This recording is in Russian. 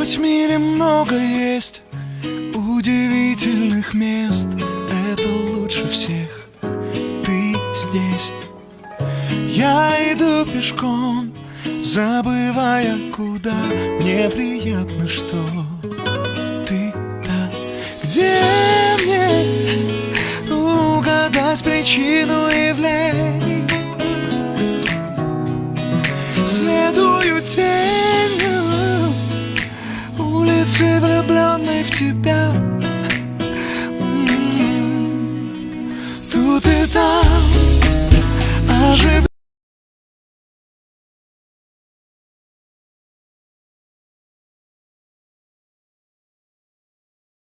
Хоть в мире много есть удивительных мест, это лучше всех ты здесь. Я иду пешком, забывая, куда. Мне приятно, что ты так. Где мне угадать причину явлений? Следуй